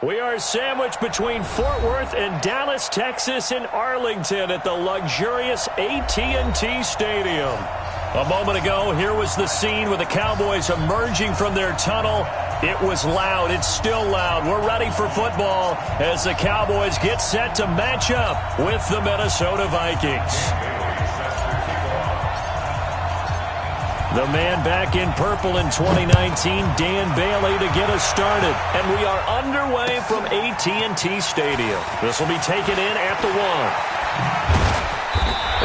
We are sandwiched between Fort Worth and Dallas, Texas, in Arlington at the luxurious AT&T Stadium. A moment ago, here was the scene with the Cowboys emerging from their tunnel. It was loud. It's still loud. We're ready for football as the Cowboys get set to match up with the Minnesota Vikings. The man back in purple in 2019, Dan Bailey, to get us started. And we are underway from AT&T Stadium. This will be taken in at the 1.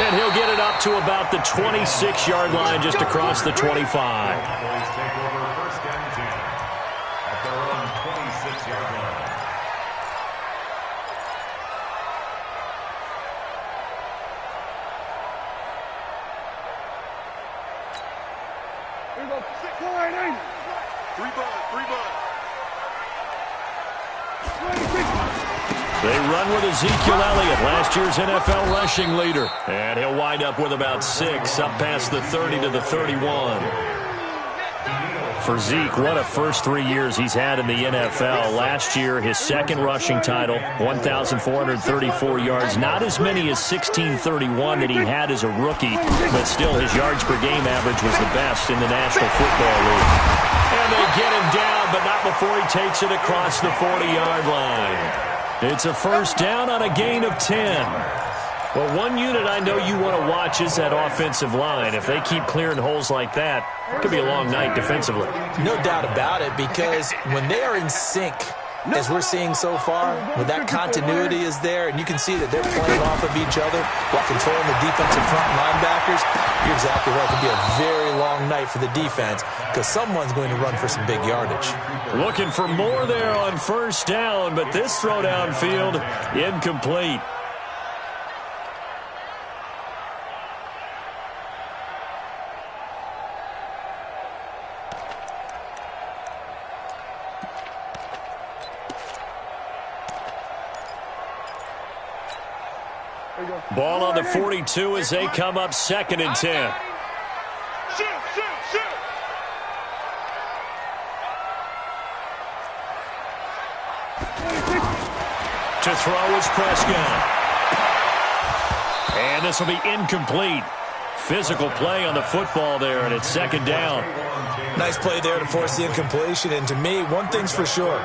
And he'll get it up to about the 26-yard line, just across the 25. They run with Ezekiel Elliott, last year's NFL rushing leader. And he'll wind up with about 6, up past the 30 to the 31. For Zeke, what a first 3 years he's had in the NFL. Last year, his second rushing title, 1,434 yards. Not as many as 1,631 that he had as a rookie, but still his yards per game average was the best in the National Football League. And they get him down, but not before he takes it across the 40-yard line. It's a first down on a gain of 10. Well, one unit I know you want to watch is that offensive line. If they keep clearing holes like that, it could be a long night defensively. No doubt about it, because when they are in sync, as we're seeing so far, when that continuity is there, and you can see that they're playing off of each other while controlling the defensive front linebackers, you're exactly right. It could be a very long night for the defense because someone's going to run for some big yardage. Looking for more there on first down, but this throw downfield incomplete. Ball on the 42 as they come up 2nd and 10. To throw is Prescott. And this will be incomplete. Physical play on the football there, and it's 2nd down. Nice play there to force the incompletion. And to me, one thing's for sure.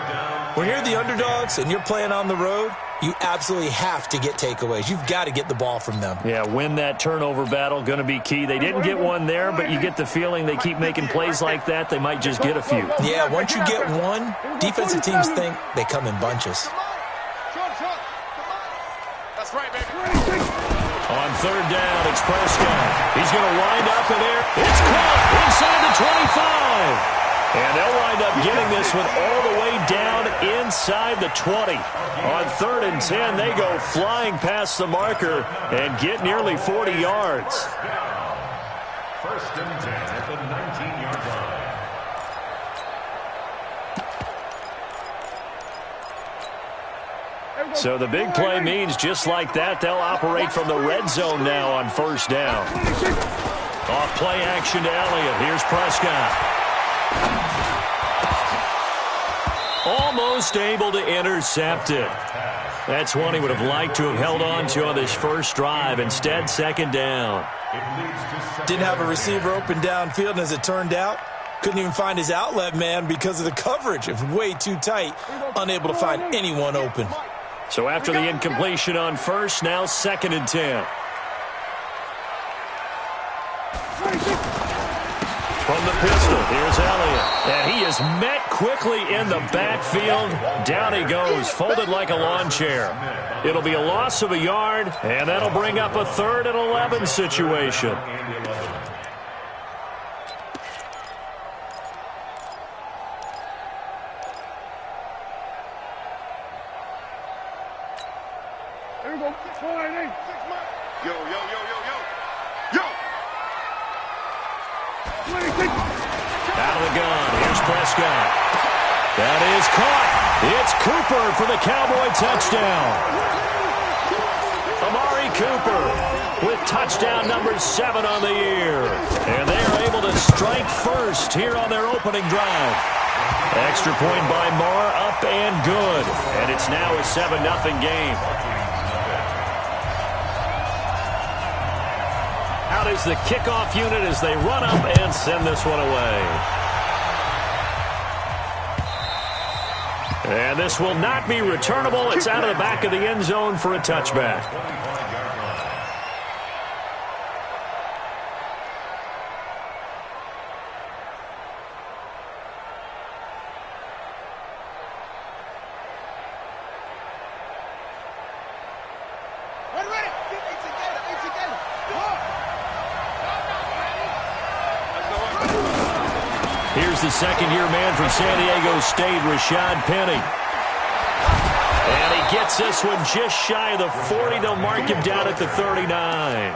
When you're the underdogs and you're playing on the road, you absolutely have to get takeaways. You've got to get the ball from them. Yeah, win that turnover battle, going to be key. They didn't get one there, but you get the feeling they keep making plays like that, they might just get a few. Yeah, once you get one, defensive teams think they come in bunches. That's right, baby. On 3rd down, it's Prescott. He's going to wind up in there. It's caught inside the 25. And they'll wind up getting this one all the way down inside the 20. On 3rd and 10, they go flying past the marker and get nearly 40 yards. 1st and 10 at the 19-yard line. So the big play means just like that, they'll operate from the red zone now on 1st down. Off play action to Elliott. Here's Prescott. Almost able to intercept it. That's one he would have liked to have held on to on this first drive. Instead, 2nd down. Didn't have a receiver open downfield, and as it turned out, couldn't even find his outlet man because of the coverage. It was way too tight, unable to find anyone open. So after the incompletion on 1st, now 2nd and 10. From the pistol, here's Elliott. And he is met quickly in the backfield. Down he goes, folded like a lawn chair. It'll be a loss of a yard, and that'll bring up a 3rd and 11 situation. Here we go. 4-8. Yo, yo, yo, yo, yo. Yo! Out of the gun, here's Prescott. That is caught. It's Cooper for the Cowboy touchdown. Amari Cooper with touchdown number 7 on the year. And they are able to strike first here on their opening drive. Extra point by Moore, up and good. And it's now a 7-0 game. Out is the kickoff unit as they run up and send this one away. And this will not be returnable. It's out of the back of the end zone for a touchback. Here's the second-year man from San Diego State, Rashad Penny. And he gets this one just shy of the 40. They'll mark him down at the 39.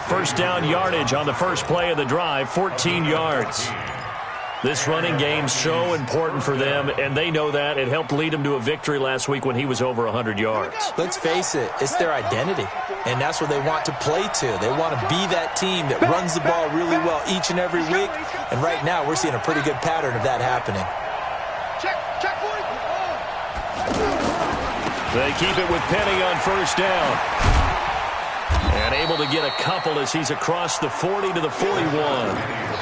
First down yardage on the first play of the drive, 14 yards. This running game's so important for them, and they know that. It helped lead them to a victory last week when he was over 100 yards. Let's face it, it's their identity, and that's what they want to play to. They want to be that team that runs the ball really well each and every week, and right now we're seeing a pretty good pattern of that happening. They keep it with Penny on first down. And able to get a couple as he's across the 40 to the 41.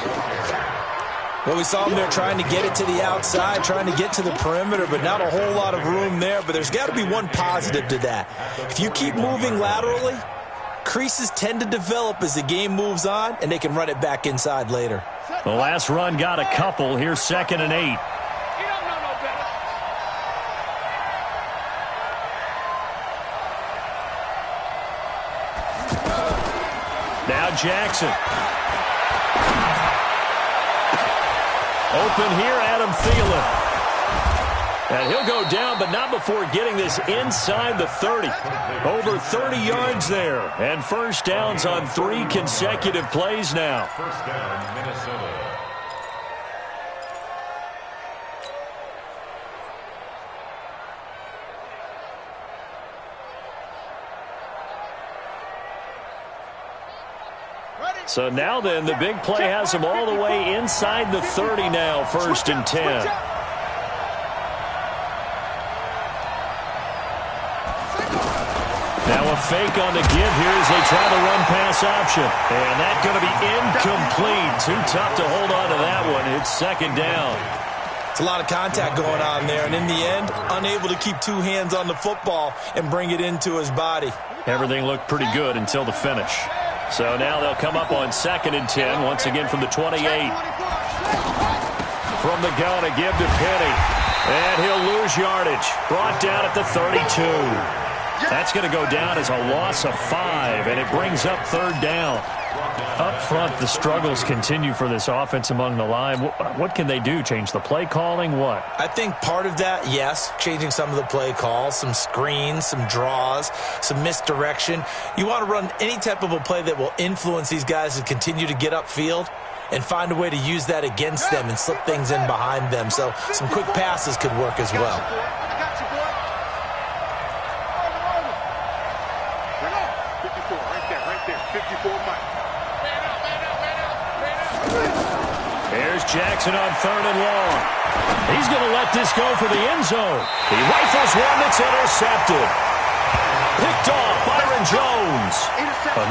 Well, we saw him there trying to get it to the outside, trying to get to the perimeter, but not a whole lot of room there. But there's got to be one positive to that. If you keep moving laterally, creases tend to develop as the game moves on, and they can run it back inside later. The last run got a couple. Here's 2nd and 8. Now Jackson. Open here, Adam Thielen. And he'll go down, but not before getting this inside the 30. Over 30 yards there. And first downs on 3 consecutive plays now. First down, Minnesota. So now then, the big play has him all the way inside the 30 now, 1st and 10. Now a fake on the give here as they try the run-pass option. And that's going to be incomplete. Too tough to hold on to that one. It's 2nd down. It's a lot of contact going on there, and in the end, unable to keep 2 hands on the football and bring it into his body. Everything looked pretty good until the finish. So now they'll come up on 2nd and 10, once again from the 28. From the gun, a give to Penny. And he'll lose yardage. Brought down at the 32. That's going to go down as a loss of 5, and it brings up 3rd down. Up front, the struggles continue for this offense among the line. What can they do? Change the play calling? What? I think part of that, yes, changing some of the play calls, some screens, some draws, some misdirection. You want to run any type of a play that will influence these guys to continue to get upfield and find a way to use that against them and slip things in behind them. So some quick passes could work as well. There's Jackson on 3rd and long. He's going to let this go for the end zone. He rifles one that's intercepted. Picked off Byron Jones.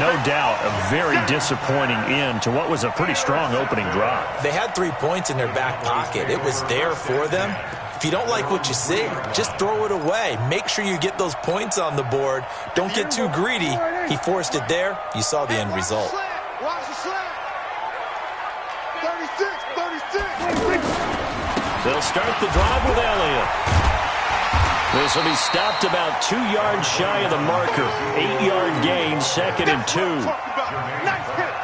No doubt a very disappointing end to what was a pretty strong opening drive. They had 3 points in their back pocket. It was there for them. If you don't like what you see, just throw it away. Make sure you get those points on the board. Don't get too greedy. He forced it there. You saw the end result. They'll start the drive with Elliott. This will be stopped about 2 yards shy of the marker. 8-yard gain, 2nd and 2.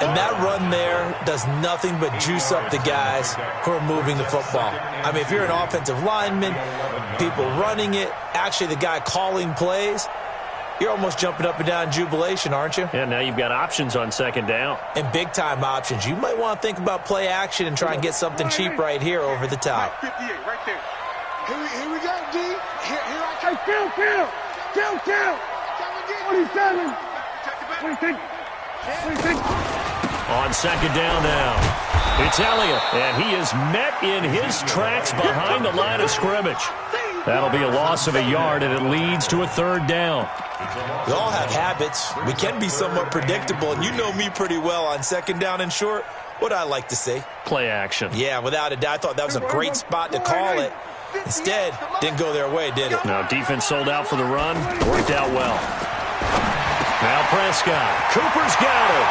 And that run there does nothing but juice up the guys who are moving the football. I mean, if you're an offensive lineman, people running it, actually the guy calling plays, you're almost jumping up and down in jubilation, aren't you? Yeah, now you've got options on 2nd down. And big-time options. You might want to think about play action and try and get something cheap right here over the top. 58 right there. Here we go, D. Here I come. Kill. 27. 26. On second down now, it's Elliott, and he is met in his tracks behind the line of scrimmage. That'll be a loss of a yard, and it leads to a third down. We all have habits. We can be somewhat predictable, and you know me pretty well on second down and short. What I like to say? Play action. Yeah, without a doubt. I thought that was a great spot to call it. Instead, didn't go their way, did it? Now, defense sold out for the run. Worked out well. Now Prescott. Cooper's got it.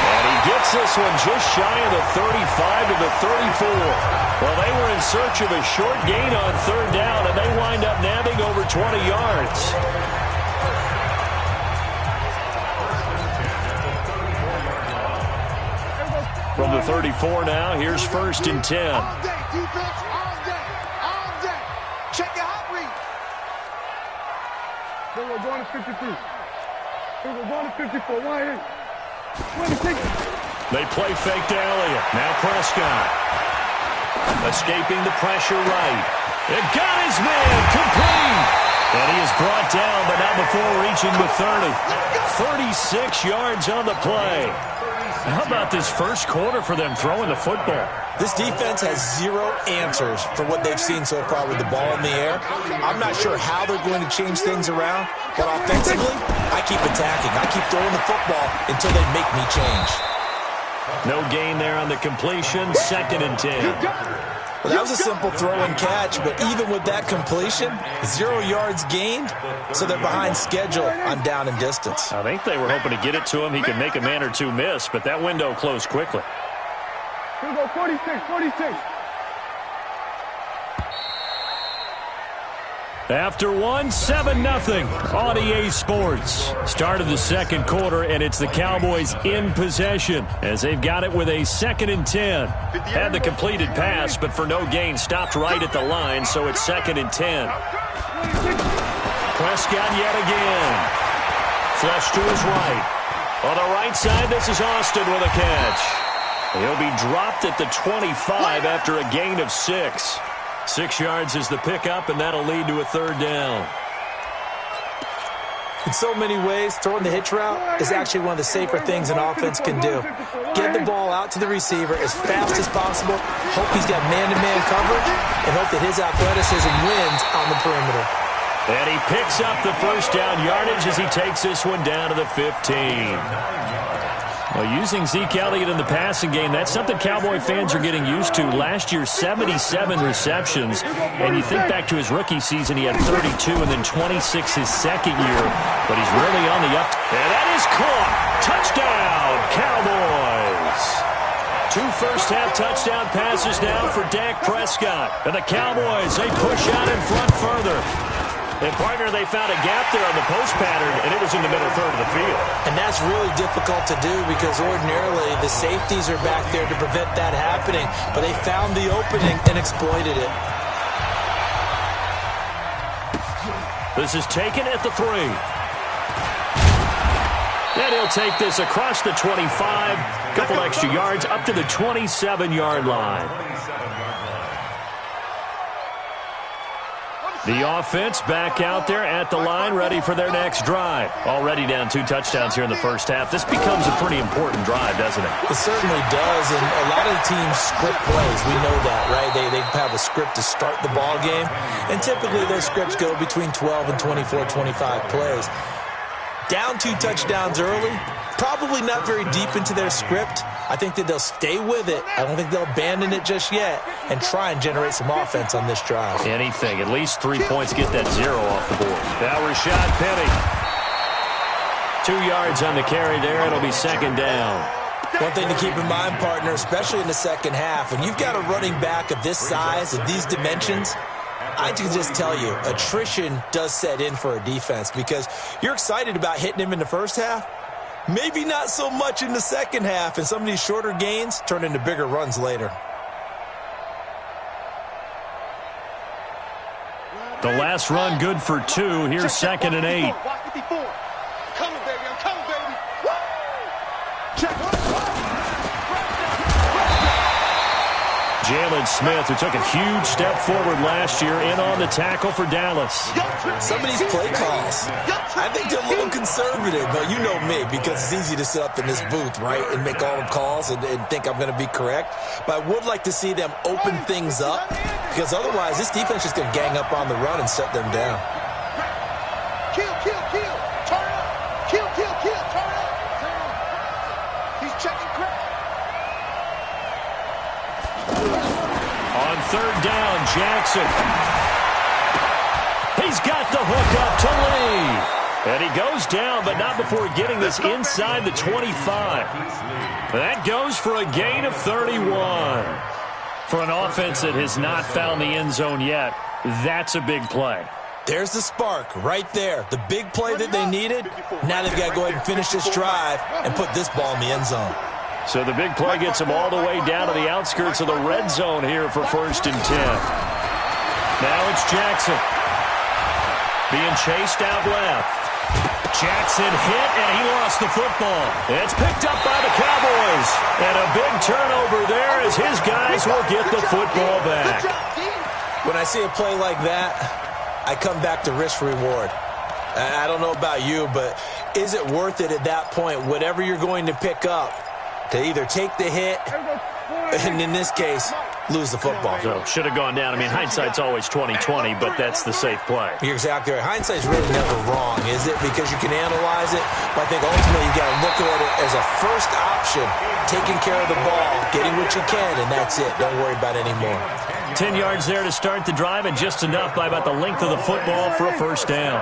And he gets this one just shy of the 35 to the 34. Well, they were in search of a short gain on third down, and they wind up nabbing over 20 yards. From the 34 now, here's first and 10. All day, defense, all day, all day. Check your hot read. Then we're going to 53. Then we're going to 54. 26. They play fake to Elliott. Now Prescott. Escaping the pressure right. It got his man complete. And he is brought down, but not before reaching the 30. 36 yards on the play. How about this first quarter for them throwing the football? This defense has zero answers for what they've seen so far with the ball in the air. I'm not sure how they're going to change things around, but offensively, I keep attacking. I keep throwing the football until they make me change. No gain there on the completion. Second and 10. Well, that was a simple throw and catch, but even with that completion, 0 yards gained, so they're behind schedule on down and distance. I think they were hoping to get it to him. He could make a man or two miss, but that window closed quickly. Here we go, 46, 46. After one, 7-0 on EA Sports. Start of the second quarter, and it's the Cowboys in possession as they've got it with a second and 10. Had the completed pass, but for no gain, stopped right at the line, so it's second and 10. Prescott yet again. Flush to his right. On the right side, this is Austin with a catch. He'll be dropped at the 25 after a gain of 6. 6 yards is the pickup, and that'll lead to a third down. In so many ways, throwing the hitch route is actually one of the safer things an offense can do. Get the ball out to the receiver as fast as possible, hope he's got man-to-man coverage, and hope that his athleticism wins on the perimeter. And he picks up the first down yardage as he takes this one down to the 15. Well, using Zeke Elliott in the passing game, that's something Cowboy fans are getting used to. Last year, 77 receptions. And you think back to his rookie season, he had 32 and then 26 his second year. But he's really on the up. And that is caught. Touchdown, Cowboys. 2 first-half touchdown passes now for Dak Prescott. And the Cowboys, they push out in front further. And, partner, they found a gap there on the post pattern, and it was in the middle third of the field. And that's really difficult to do because ordinarily the safeties are back there to prevent that happening. But they found the opening and exploited it. This is taken at the 3. And he'll take this across the 25. Couple extra yards up to the 27-yard line. The offense back out there at the line, ready for their next drive. Already down 2 touchdowns here in the first half. This becomes a pretty important drive, doesn't it? It certainly does, and a lot of the teams script plays. We know that, right? They have a script to start the ball game, and typically those scripts go between 12 and 24, 25 plays. Down 2 touchdowns early, probably not very deep into their script. I think that they'll stay with it. I don't think they'll abandon it just yet and try and generate some offense on this drive. Anything. At least 3 points, get that 0 off the board. Now Rashad Penny. 2 yards on the carry there. It'll be second down. One thing to keep in mind, partner, especially in the second half, when you've got a running back of this size, of these dimensions, I can just tell you, attrition does set in for a defense because you're excited about hitting him in the first half. Maybe not so much in the second half, and some of these shorter gains turn into bigger runs later. The last run good for 2. Here's second and 8. Coming, baby. I'm coming, baby. Woo! Check. Jalen Smith, who took a huge step forward last year, in on the tackle for Dallas. Some of these play calls, I think they're a little conservative, but you know me, because it's easy to sit up in this booth, right, and make all the calls and think I'm going to be correct. But I would like to see them open things up, because otherwise this defense is going to gang up on the run and shut them down. Kill, kill, kill. Turn up. Kill, kill, kill. Turn up. He's checking crap. On third down, Jackson. He's got the hook up to Lee. And he goes down, but not before getting this inside the 25. That goes for a gain of 31. For an offense that has not found the end zone yet, that's a big play. There's the spark right there. The big play that they needed. Now they've got to go ahead and finish this drive and put this ball in the end zone. So the big play gets them all the way down to the outskirts of the red zone here for 1st and 10. Now it's Jackson. Being chased out left. Jackson hit, and he lost the football. It's picked up by the Cowboys. And a big turnover there as his guys will get the football back. When I see a play like that, I come back to risk-reward. I don't know about you, but is it worth it at that point, whatever you're going to pick up, to either take the hit, and in this case, lose the football? So, should have gone down. I mean, hindsight's always 20/20, but that's the safe play. You're exactly right. Hindsight's really never wrong, is it? Because you can analyze it, but I think ultimately you got to look at it as a first option, taking care of the ball, getting what you can, and that's it. Don't worry about it anymore. 10 yards there to start the drive, and just enough by about the length of the football for a first down.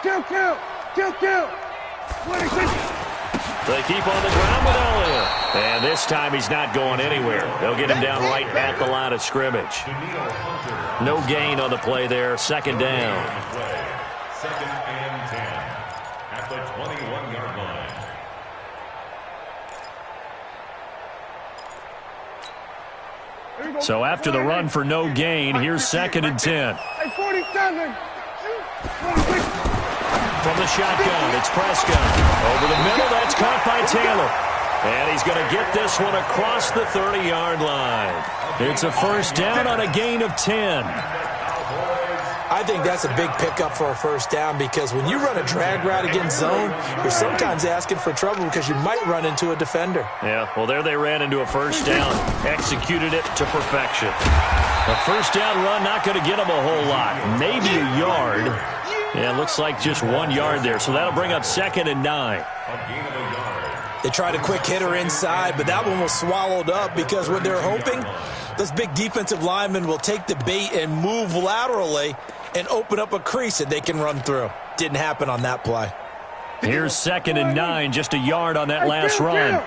Kill. They keep on the ground with Elliott. And this time he's not going anywhere. They'll get him down right at the line of scrimmage. No gain on the play there. 2nd down. 2nd and 10 at the 21-yard line. So after the run for no gain, here's 2nd and 10. Hey, 47. From the shotgun, it's Prescott. Over the middle, that's caught by Taylor. And he's going to get this one across the 30-yard line. It's a first down on a gain of 10. I think that's a big pickup for a first down, because when you run a drag route against zone, you're sometimes asking for trouble because you might run into a defender. Yeah, well, there they ran into a first down. Executed it to perfection. A first down run not going to get them a whole lot. Maybe a yard. Yeah, it looks like just 1 yard there. So that'll bring up 2nd and 9. They tried a quick hitter inside, but that one was swallowed up because what they're hoping, this big defensive lineman will take the bait and move laterally and open up a crease that they can run through. Didn't happen on that play. Here's 2nd and 9, just a yard on that last run.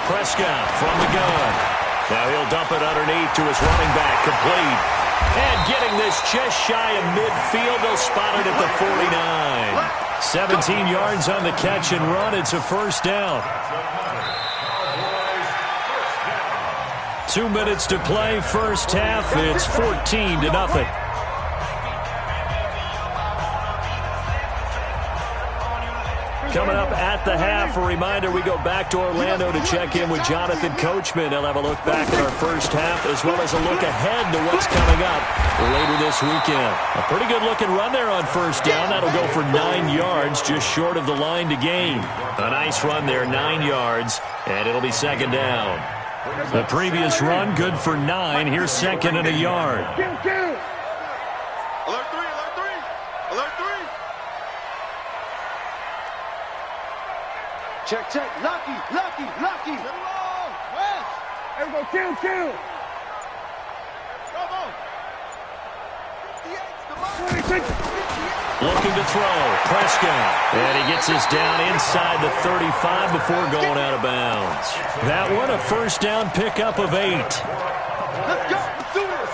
Prescott from the gun. Now he'll dump it underneath to his running back, complete. And getting this just shy of midfield, they'll spot it at the 49. 17 yards on the catch and run. It's a first down. 2 minutes to play, first half. It's 14-0. Coming up at the half, a reminder, we go back to Orlando to check in with Jonathan Coachman. He'll have a look back at our first half, as well as a look ahead to what's coming up later this weekend. A pretty good-looking run there on first down. That'll go for 9 yards, just short of the line to gain. A nice run there, 9 yards, and it'll be 2nd down. The previous run, good for 9. Here's 2nd and a yard. Alert 3, alert 3. Alert 3. Check. Lucky. West. Everybody kill. Come on. 58. Looking to throw. Prescott. And he gets us down inside the 35 before going out of bounds. That one, a first down pickup of 8. Let's go. Let's do this.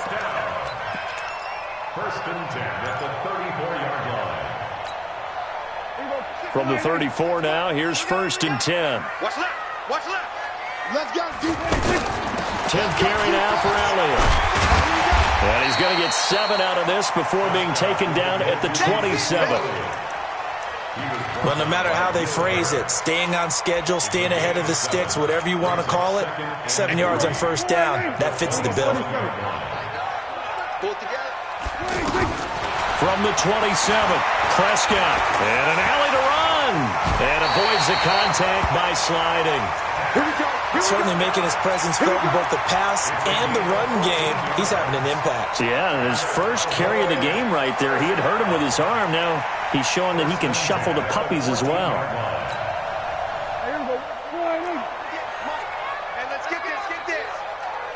1st and 10 at the 34-yard line. From the 34 now, here's 1st and 10. Watch left. Let's go. 10th carry now for Elliott. And he's going to get 7 out of this before being taken down at the 27. Well, no matter how they phrase it, staying on schedule, staying ahead of the sticks, whatever you want to call it, 7 yards on first down, that fits the bill. From the 27, Prescott, and an alley to run, and avoids the contact by sliding. Certainly making his presence felt in both the pass and the run game. He's having an impact. Yeah, and his first carry of the game right there, he had hurt him with his arm. Now he's showing that he can shuffle the puppies as well. And let's get this, get this.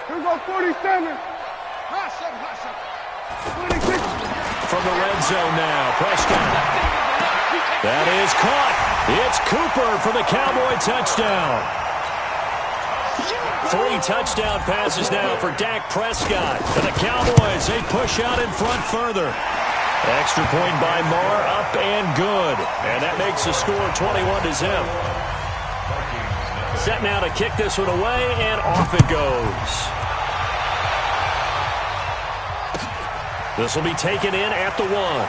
Here we go, 47. Hustle, hustle. 26. From the red zone now, Prescott. That is caught. It's Cooper for the Cowboy touchdown. 3 touchdown passes now for Dak Prescott. And the Cowboys, they push out in front further. Extra point by Moore, up and good. And that makes the score 21-0. Set now to kick this one away, and off it goes. This will be taken in at the 1.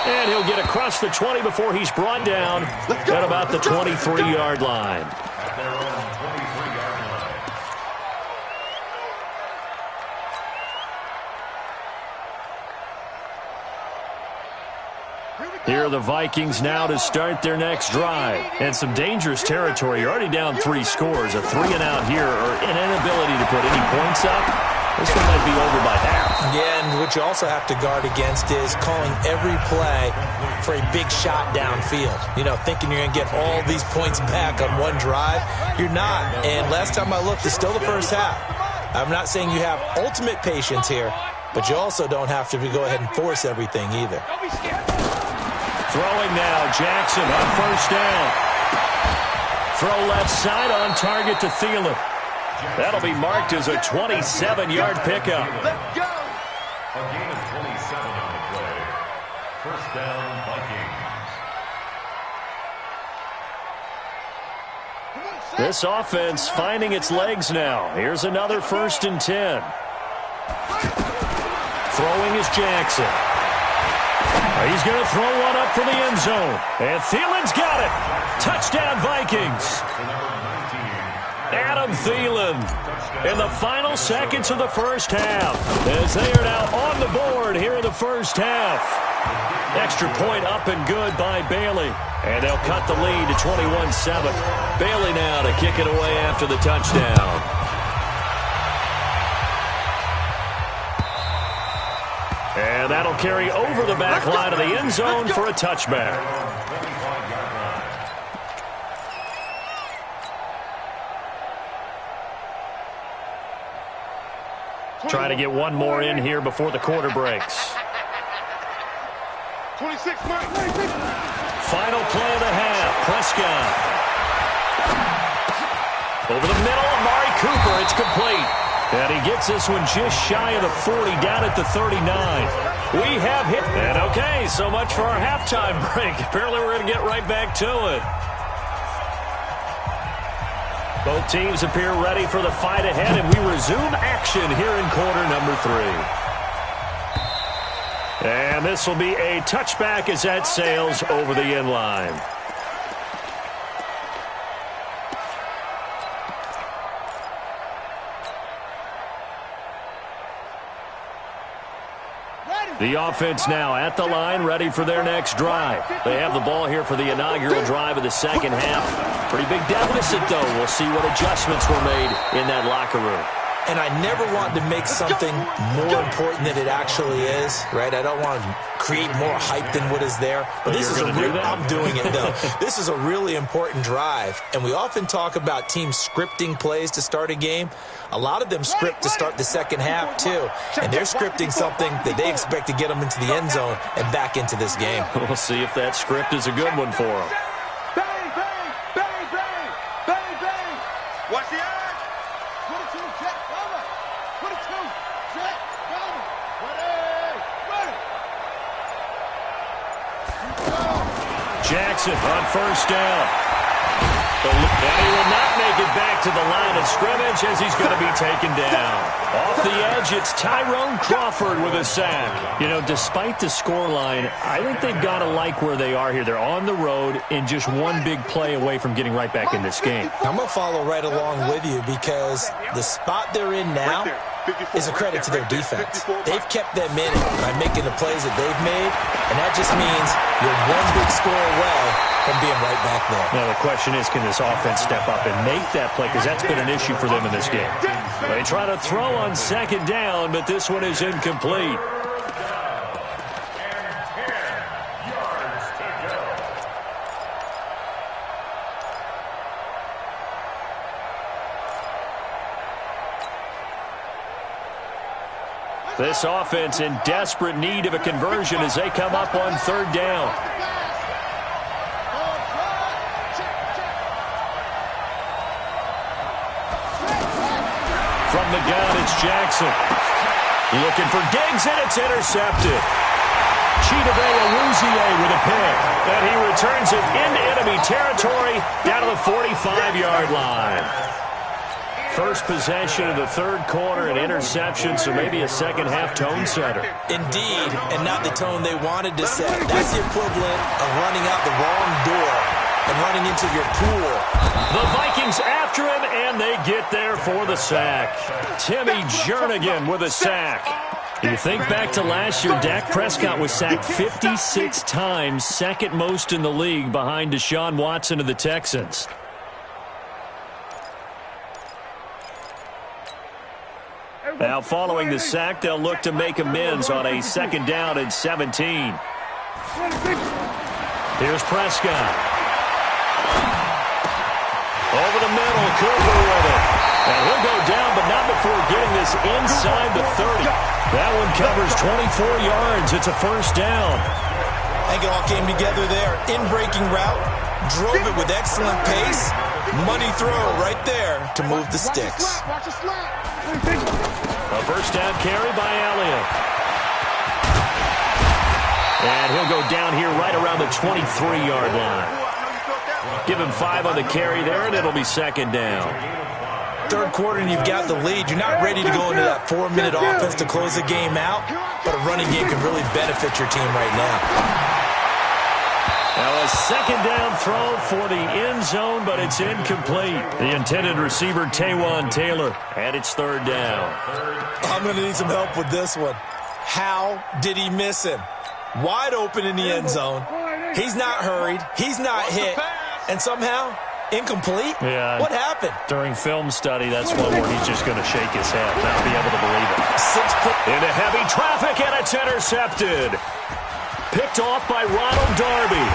And he'll get across the 20 before he's brought down at about the 23-yard line. At their own 23-yard line. Here are the Vikings now to start their next drive. And some dangerous territory. You're already down 3 scores. A 3-and-out here, or an inability to put any points up. This one might be over by half. Yeah, and what you also have to guard against is calling every play for a big shot downfield. You know, thinking you're going to get all these points back on one drive. You're not. And last time I looked, it's still the first half. I'm not saying you have ultimate patience here, but you also don't have to go ahead and force everything either. Throwing now, Jackson on first down. Throw left side on target to Thielen. That'll be marked as a 27-yard pickup. Let's go. A gain of 27 on the play. First down, Vikings. This offense finding its legs now. Here's another 1st and 10. Throwing is Jackson. He's going to throw one up for the end zone. And Thielen's got it. Touchdown, Vikings. Adam Thielen in the final seconds of the first half, as they are now on the board here in the first half. Extra point up and good by Bailey. And they'll cut the lead to 21-7. Bailey now to kick it away after the touchdown. And that'll carry over the back line of the end zone for a touchback. Try to get one more in here before the quarter breaks. 26, Mike. 26. Final play of the half. Prescott. Over the middle, Amari Cooper. It's complete. And he gets this one just shy of the 40, down at the 39. We have hit. And okay, so much for our halftime break. Apparently we're going to get right back to it. Both teams appear ready for the fight ahead, and we resume action here in quarter number 3. And this will be a touchback as that sails over the end line. The offense now at the line, ready for their next drive. They have the ball here for the inaugural drive of the second half. Pretty big deficit, though. We'll see what adjustments were made in that locker room. And I never want to make something more important than it actually is, right? I don't want to create more hype than what is there. But this is I'm doing it, though. This is a really important drive. And we often talk about teams scripting plays to start a game. A lot of them script to start the second half, too. And they're scripting something that they expect to get them into the end zone and back into this game. We'll see if that script is a good one for them. Bang, bang, bang, bang, bang, bang. Watch the eye. 22, check, cover. 22, check, cover. Ready, ready. Jackson on first down. And he will not make it back to the line of scrimmage as he's going to be taken down. Off the edge, it's Tyrone Crawford with a sack. You know, despite the scoreline, I think they've got to like where they are here. They're on the road and just one big play away from getting right back in this game. I'm going to follow right along with you because the spot they're in now is a credit to their defense. They've kept them in it by making the plays that they've made, and that just means you're one big score away from being right back there. Now, the question is, can this offense step up and make that play? Because that's been an issue for them in this game. They try to throw on second down, but this one is incomplete. This offense in desperate need of a conversion as they come up on third down. From the gun, it's Jackson. Looking for Diggs, and it's intercepted. Chidobe-Awuzie with a pick. And he returns it into enemy territory down to the 45-yard line. First possession of the third quarter, an interception, so maybe a second-half tone setter. Indeed, and not the tone they wanted to set. That's the equivalent of running out the wrong door and running into your pool. The Vikings after him, and they get there for the sack. Timmy Jernigan with a sack. You think back to last year, Dak Prescott was sacked 56 times, second most in the league behind Deshaun Watson of the Texans. Now, following the sack, they'll look to make amends on a second down and 17. Here's Prescott. Over the middle, Cooper with it. And he'll go down, but not before getting this inside the 30. That one covers 24 yards. It's a first down. I think it all came together there. In-breaking route, drove it with excellent pace. Money throw right there to move the sticks. A first down carry by Elliott. And he'll go down here right around the 23-yard line. Give him 5 on the carry there, and it'll be second down. Third quarter, and you've got the lead. You're not ready to go into that 4-minute offense to close the game out, but a running game can really benefit your team right now. Now a second down throw for the end zone, but it's incomplete. The intended receiver, Taywan Taylor, and it's third down. I'm going to need some help with this one. How did he miss him? Wide open in the end zone. He's not hurried. He's not hit. And somehow, incomplete? Yeah. What happened? During film study, that's one where he's just going to shake his head, not be able to believe it. Into heavy traffic, and it's intercepted. Picked off by Ronald Darby.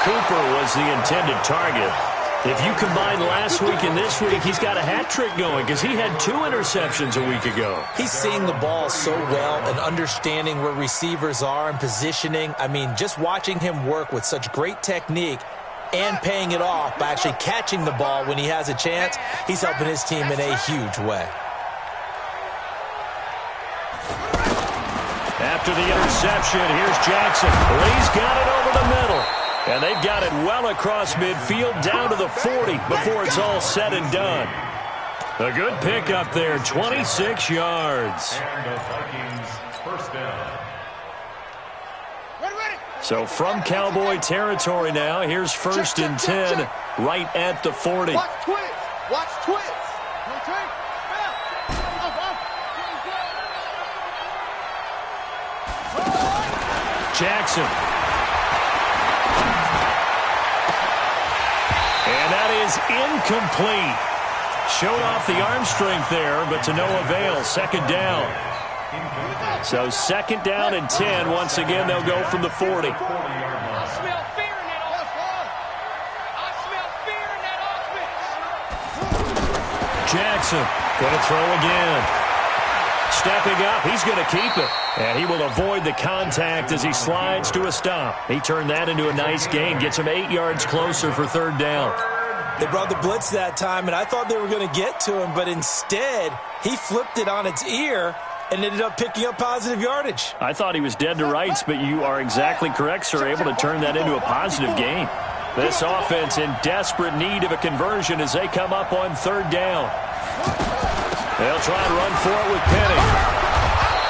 Cooper was the intended target. If you combine last week and this week, he's got a hat trick going because he had 2 interceptions a week ago. He's seeing the ball so well and understanding where receivers are and positioning. I mean, just watching him work with such great technique and paying it off by actually catching the ball when he has a chance, he's helping his team in a huge way. After the interception, here's Jackson. Lee's got it over the middle. And they've got it well across midfield down to the 40 before it's all said and done. A good pickup there, 26 yards. And the Vikings first down. So from Cowboy territory now, here's first and 10 right at the 40. Watch twist. Watch twist. Jackson. And that is incomplete. Showed off the arm strength there, but to no avail. Second down. So second down and 10. Once again, they'll go from the 40. I smell fear in that offense. I smell fear in that offense. Jackson going to throw again. Stepping up, he's going to keep it. And he will avoid the contact as he slides to a stop. He turned that into a nice gain. Gets him 8 yards closer for third down. They brought the blitz that time, and I thought they were going to get to him, but instead, he flipped it on its ear and ended up picking up positive yardage. I thought he was dead to rights, but you are exactly correct, sir. Able to turn that into a positive gain. This offense in desperate need of a conversion as they come up on third down. They'll try and run for it with Penny.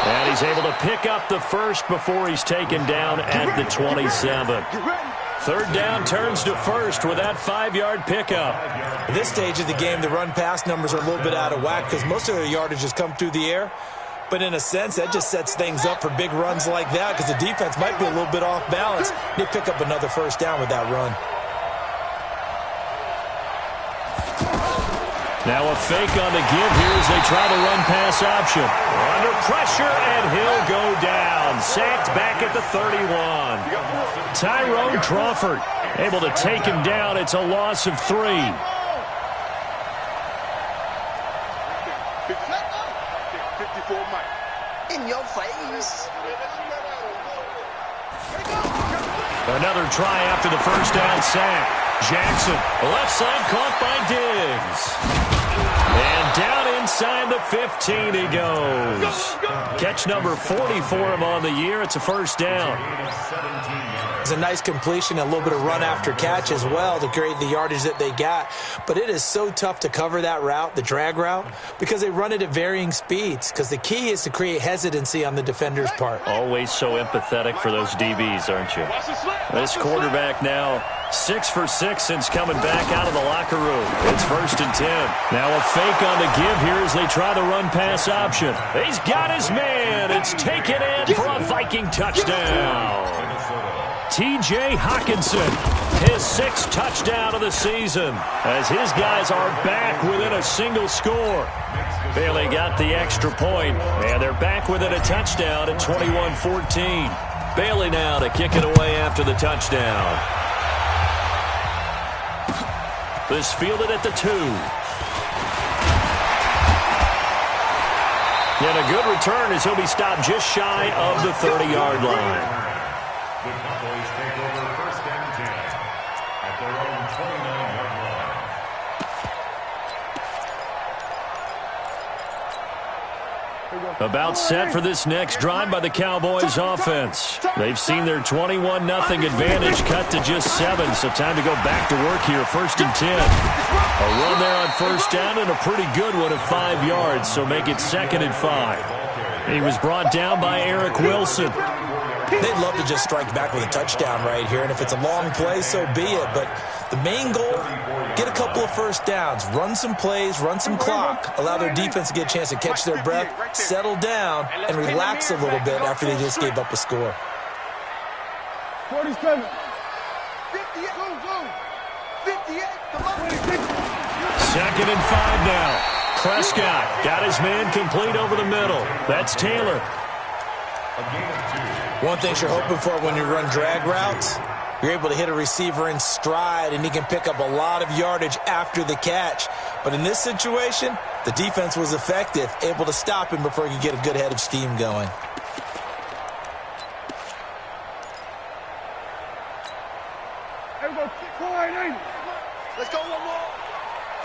And he's able to pick up the first before he's taken down at the 27. Third down turns to first with that 5-yard pickup. At this stage of the game, the run-pass numbers are a little bit out of whack because most of their yardage has come through the air. But in a sense, that just sets things up for big runs like that because the defense might be a little bit off balance. They pick up another first down with that run. Now a fake on the give here as they try the run-pass option. Under pressure, and he'll go down. Sacked back at the 31. Tyrone Crawford able to take him down. It's a loss of 3. In your face. Another try after the first down sack. Jackson, left side caught by Diggs. And down inside the 15 he goes. Catch number 40 for him on the year. It's a first down. It's a nice completion, a little bit of run after catch as well to create the yardage that they got. But it is so tough to cover that route, the drag route, because they run it at varying speeds. Because the key is to create hesitancy on the defender's part. Always so empathetic for those DBs, aren't you? This quarterback now 6 for 6 since coming back out of the locker room. It's 1st and 10. Now a fake on the give here as they try the run-pass option. He's got his man. It's taken in for a Viking touchdown. T.J. Hawkinson, his 6th touchdown of the season, as his guys are back within a single score. Bailey got the extra point, and they're back within a touchdown at 21-14. Bailey now to kick it away after the touchdown. This fielded at the 2. And a good return as he'll be stopped just shy of the 30-yard line. The Cowboys take over 1st and 10 at their own 29-yard line. About set for this next drive by the Cowboys offense. They've seen their 21-0 advantage cut to just 7, so time to go back to work here. 1st and 10. A run there on first down and a pretty good one of 5 yards, so make it 2nd and 5. He was brought down by Eric Wilson. They'd love to just strike back with a touchdown right here, and if it's a long play, so be it. But the main goal, get a couple of first downs, run some plays, run some clock, allow their defense to get a chance to catch their breath, settle down, and relax a little bit after they just gave up a score. 47. 58. 58. 2nd and 5 now. Prescott got his man complete over the middle. That's Taylor. One thing you're hoping for when you run drag routes, you're able to hit a receiver in stride, and he can pick up a lot of yardage after the catch. But in this situation, the defense was effective, able to stop him before he could get a good head of steam going. Let's go one more.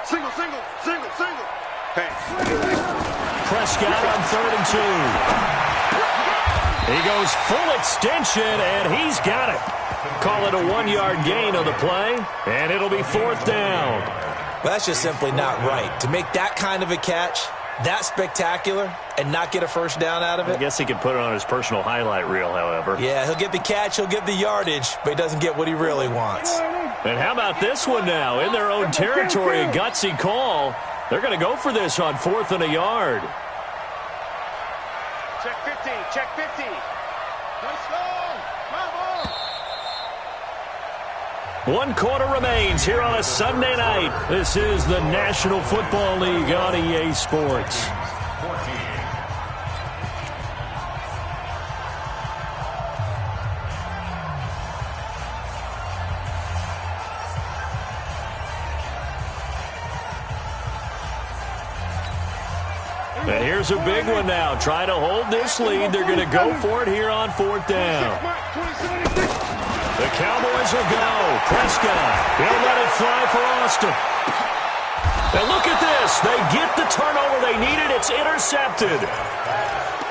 Single. Hey. Prescott on 3rd and 2. He goes full extension, and he's got it. Call it a 1-yard gain on the play, and it'll be 4th down. Well, that's just simply not right. To make that kind of a catch, that spectacular, and not get a first down out of it. I guess he could put it on his personal highlight reel, however. Yeah, he'll get the catch, he'll get the yardage, but he doesn't get what he really wants. And how about this one now? In their own territory, a gutsy call. They're going to go for this on 4th and a yard. Check 15. Check 15. Let's go. Come on. 1 quarter remains here on a Sunday night. This is the National Football League on EA Sports. And here's a big one now. Trying to hold this lead. They're going to go for it here on 4th down. The Cowboys will go. Prescott. He'll let it fly for Austin. And look at this. They get the turnover they needed. It's intercepted.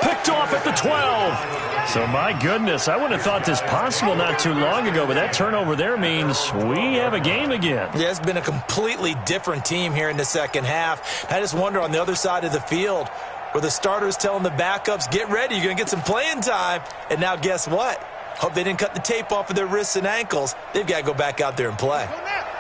Picked off off at the 12. So, my goodness, I wouldn't have thought this possible not too long ago, but that turnover there means we have a game again. Yeah, it's been a completely different team here in the second half. I just wonder on the other side of the field where the starters telling the backups, get ready, you're going to get some playing time. And now guess what? Hope they didn't cut the tape off of their wrists and ankles. They've got to go back out there and play.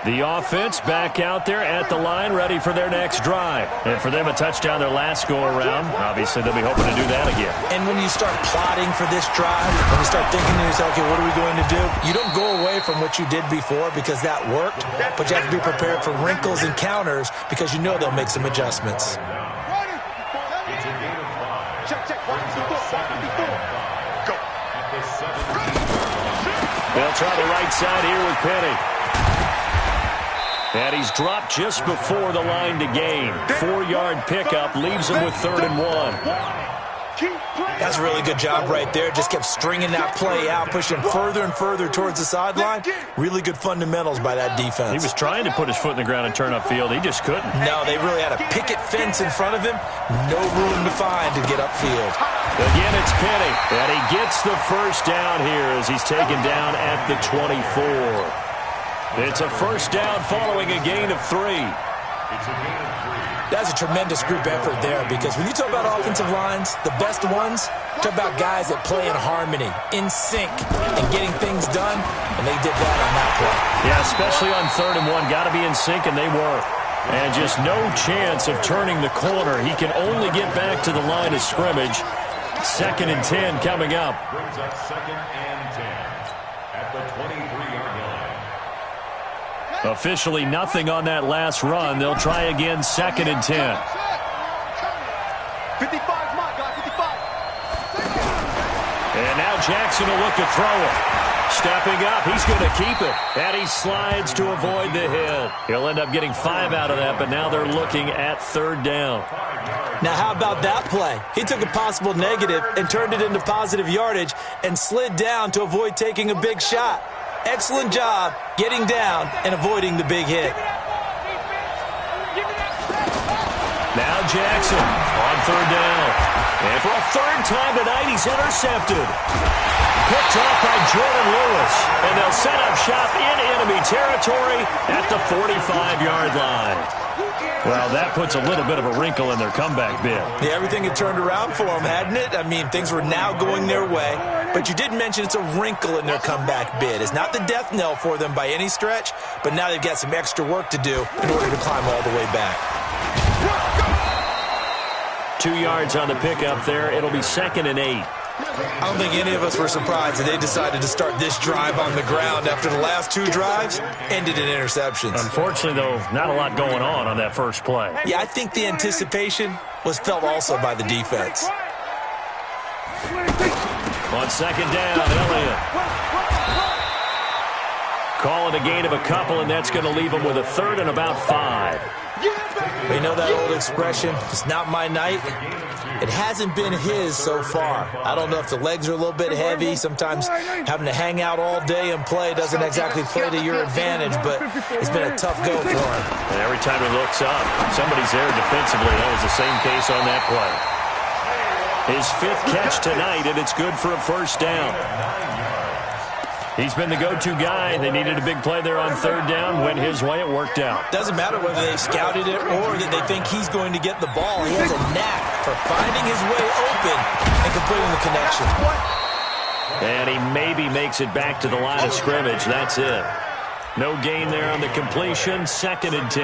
The offense back out there at the line, ready for their next drive. And for them, a touchdown their last go-around. Obviously, they'll be hoping to do that again. And when you start plotting for this drive, when you start thinking to yourself, okay, what are we going to do? You don't go away from what you did before because that worked, but you have to be prepared for wrinkles and counters because you know they'll make some adjustments. They'll try the right side here with Penny. And he's dropped just before the line to gain. 4-yard pickup leaves him with 3rd and 1. That's a really good job right there. Just kept stringing that play out, pushing further and further towards the sideline. Really good fundamentals by that defense. He was trying to put his foot in the ground and turn upfield. He just couldn't. No, they really had a picket fence in front of him. No room to find to get upfield. Again, it's Penny. And he gets the first down here as he's taken down at the 24. It's a first down following a gain of 3. That's a tremendous group effort there because when you talk about offensive lines, the best ones, talk about guys that play in harmony, in sync, and getting things done, and they did that on that play. Yeah, especially on 3rd and 1. Got to be in sync, and they were. And just no chance of turning the corner. He can only get back to the line of scrimmage. 2nd and 10 coming up. Brings up 2nd and 10 at the 23-yard line. Officially nothing on that last run. They'll try again, 2nd and 10. 55, my guy, 55. And now Jackson will look to throw it. Stepping up, he's going to keep it. And he slides to avoid the hit. He'll end up getting 5 out of that, but now they're looking at 3rd down. Now, how about that play? He took a possible negative and turned it into positive yardage and slid down to avoid taking a big shot. Excellent job getting down and avoiding the big hit. Now Jackson on 3rd down. And for a 3rd time tonight, he's intercepted. Picked off by Jordan Lewis. And they'll set up shop in enemy territory at the 45-yard line. Well, that puts a little bit of a wrinkle in their comeback bid. Yeah, everything had turned around for them, hadn't it? I mean, things were now going their way. But you did mention it's a wrinkle in their comeback bid. It's not the death knell for them by any stretch, but now they've got some extra work to do in order to climb all the way back. 2 yards on the pickup there. It'll be 2nd and 8. I don't think any of us were surprised that they decided to start this drive on the ground after the last 2 drives ended in interceptions. Unfortunately, though, not a lot going on that first play. Yeah, I think the anticipation was felt also by the defense. On 2nd down, Elliott. Calling a gain of a couple, and that's going to leave him with a 3rd and about 5. We know that old expression, it's not my night. It hasn't been his so far. I don't know if the legs are a little bit heavy. Sometimes having to hang out all day and play doesn't exactly play to your advantage, but it's been a tough go for him. And every time he looks up, somebody's there defensively. That was the same case on that play. His 5th catch tonight, and it's good for a first down. He's been the go-to guy. They needed a big play there on 3rd down. Went his way. It worked out. Doesn't matter whether they scouted it or that they think he's going to get the ball. He has a knack for finding his way open and completing the connection. And he maybe makes it back to the line of scrimmage. That's it. No gain there on the completion. 2nd and 10.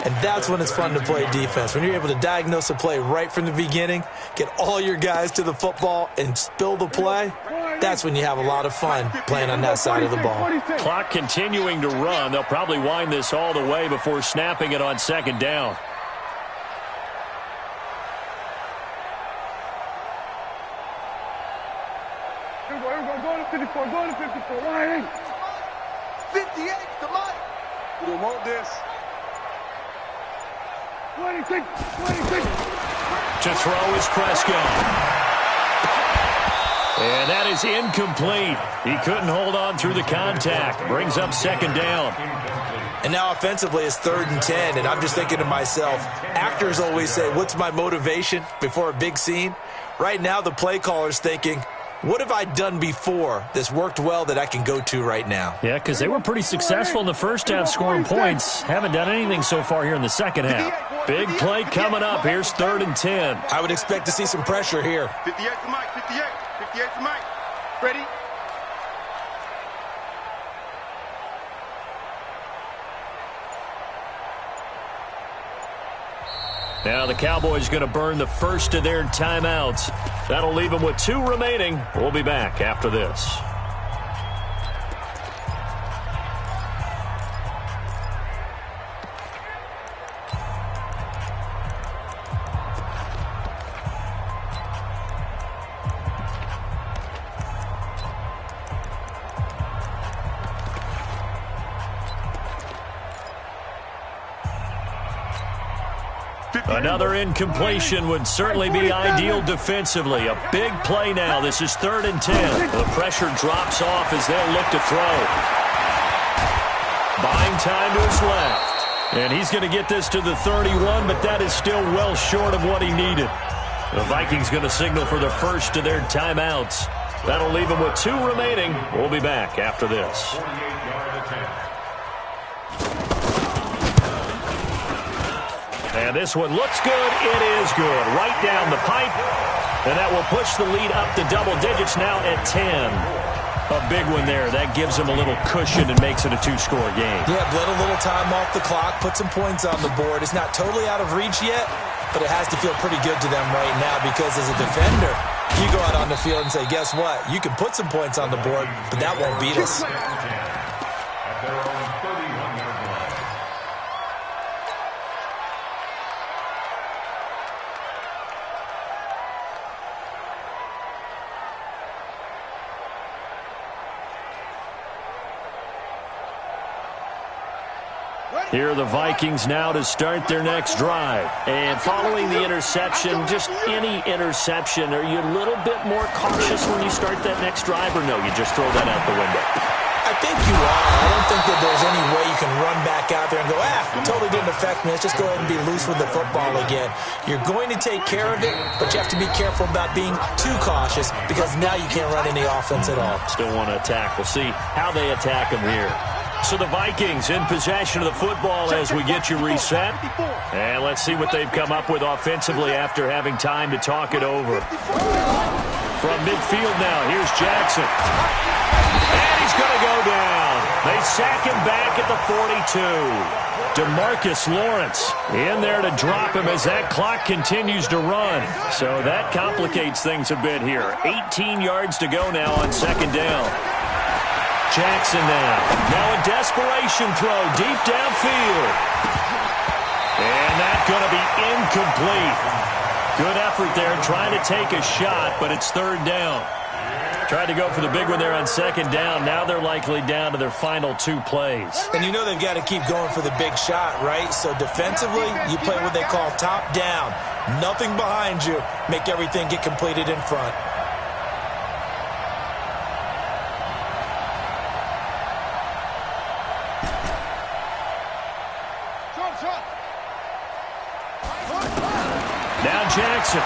And that's when it's fun to play defense. When you're able to diagnose a play right from the beginning, get all your guys to the football, and spill the play, that's when you have a lot of fun playing on that side of the ball. Clock continuing to run. They'll probably wind this all the way before snapping it on 2nd down. Go to 54, go to 54. 58, come on. We don't want this. 26. To throw is Prescott. And that is incomplete. He couldn't hold on through the contact. Brings up second down. And now offensively it's 3rd and 10, and I'm just thinking to myself, actors always say, what's my motivation before a big scene? Right now the play caller's thinking, what have I done before that's worked well that I can go to right now? Yeah, because they were pretty successful in the first half scoring points. Haven't done anything so far here in the second half. Big play coming up. Here's 3rd and 10. I would expect to see some pressure here. 58 to Mike, 58. 58 to Mike. Ready? Now the Cowboys going to burn the first of their timeouts. That'll leave them with 2 remaining. We'll be back after this. Another incompletion would certainly be ideal defensively. A big play now. This is 3rd and 10. The pressure drops off as they'll look to throw. Buying time to his left. And he's going to get this to the 31, but that is still well short of what he needed. The Vikings going to signal for the first of their timeouts. That'll leave them with 2 remaining. We'll be back after this. And this one looks good. It is good. Right down the pipe. And that will push the lead up to double digits now at 10. A big one there. That gives them a little cushion and makes it a 2-score game. Yeah, bled a little time off the clock, put some points on the board. It's not totally out of reach yet, but it has to feel pretty good to them right now because as a defender, you go out on the field and say, guess what? You can put some points on the board, but that won't beat us. Here are the Vikings now to start their next drive. And following the interception, just any interception, are you a little bit more cautious when you start that next drive, or no, you just throw that out the window? I think you are. I don't think that there's any way you can run back out there and go, it totally didn't affect me. Let's just go ahead and be loose with the football again. You're going to take care of it, but you have to be careful about being too cautious because now you can't run any offense at all. Still want to attack. We'll see how they attack them here. So the Vikings in possession of the football as we get you reset. And let's see what they've come up with offensively after having time to talk it over. From midfield now, here's Jackson. And he's going to go down. They sack him back at the 42. DeMarcus Lawrence in there to drop him as that clock continues to run. So that complicates things a bit here. 18 yards to go now on second down. Jackson now a desperation throw deep downfield. And that's going to be incomplete. Good effort there trying to take a shot, but it's 3rd down. Tried to go for the big one there on second down. Now they're likely down to their final 2 plays. And you know they've got to keep going for the big shot, right? So defensively, you play what they call top down. Nothing behind you. Make everything get completed in front. Now Jackson.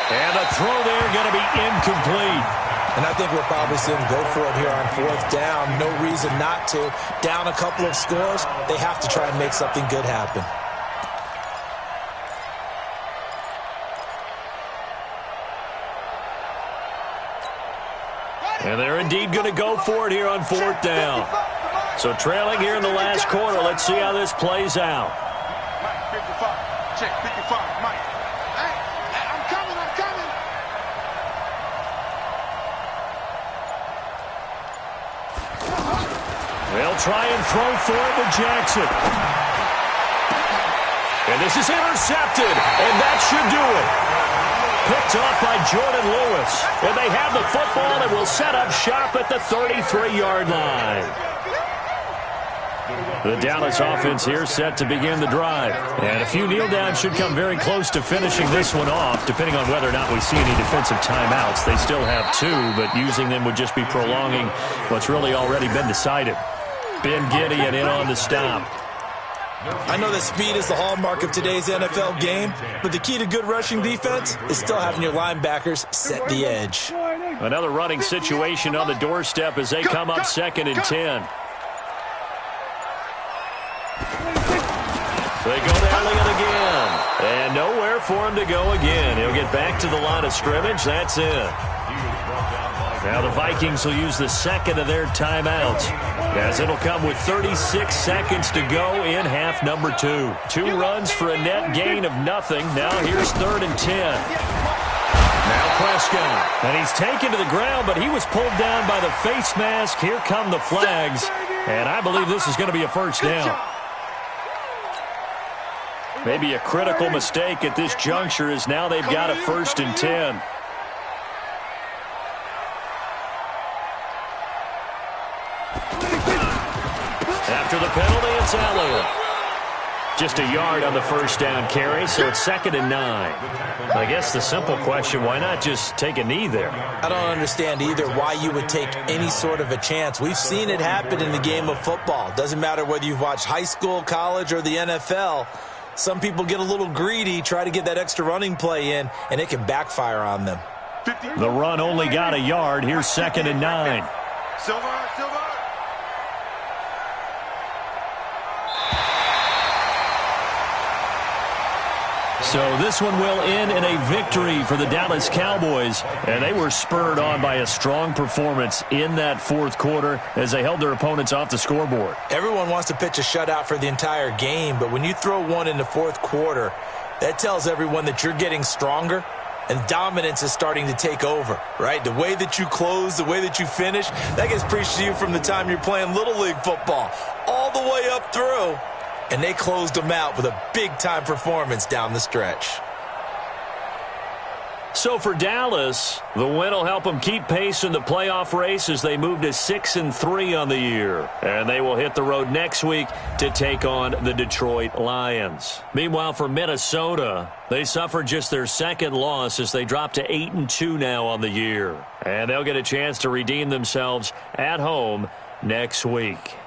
And a throw there going to be incomplete. And I think we'll probably see them go for it here on 4th down. No reason not to. Down a couple of scores, they have to try and make something good happen. And they're indeed going to go for it here on 4th down. So trailing here in the last quarter. Let's see how this plays out. Mike, 55. Check, 55. Mike. Hey, I'm coming. They'll try and throw for it with Jackson. And this is intercepted, and that should do it. Picked off by Jordan Lewis. And they have the football and will set up shop at the 33-yard line. The Dallas offense here set to begin the drive. And a few kneel downs should come very close to finishing this one off, depending on whether or not we see any defensive timeouts. They still have 2, but using them would just be prolonging what's really already been decided. Ben Gideon in on the stop. I know that speed is the hallmark of today's NFL game, but the key to good rushing defense is still having your linebackers set the edge. Another running situation on the doorstep as they come up 2nd and 10. They go to Elliott again. And nowhere for him to go again. He'll get back to the line of scrimmage. That's it. Now the Vikings will use the 2nd of their timeouts, as it'll come with 36 seconds to go in half number 2. 2 runs for a net gain of nothing. Now here's 3rd and 10. Now Prescott. And he's taken to the ground, but he was pulled down by the face mask. Here come the flags. And I believe this is going to be a first down. Maybe a critical mistake at this juncture, as now they've got a 1st and 10. After the penalty, it's Elliott. Just a yard on the first down carry, so it's 2nd and 9. I guess the simple question, why not just take a knee there? I don't understand either why you would take any sort of a chance. We've seen it happen in the game of football. Doesn't matter whether you've watched high school, college, or the NFL. Some people get a little greedy, try to get that extra running play in, and it can backfire on them. The run only got a yard. Here's 2nd and 9. Silver. So this one will end in a victory for the Dallas Cowboys, and they were spurred on by a strong performance in that 4th quarter as they held their opponents off the scoreboard. Everyone wants to pitch a shutout for the entire game, but when you throw one in the 4th quarter, that tells everyone that you're getting stronger and dominance is starting to take over, right? The way that you close, the way that you finish, that gets preached to you from the time you're playing Little League football all the way up through. And they closed them out with a big-time performance down the stretch. So for Dallas, the win will help them keep pace in the playoff race as they move to 6 and 3 on the year. And they will hit the road next week to take on the Detroit Lions. Meanwhile, for Minnesota, they suffered just their 2nd loss as they drop to 8 and 2 now on the year. And they'll get a chance to redeem themselves at home next week.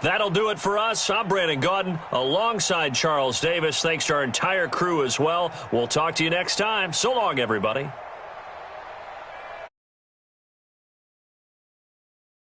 That'll do it for us. I'm Brandon Gaudin alongside Charles Davis. Thanks to our entire crew as well. We'll talk to you next time. So long, everybody.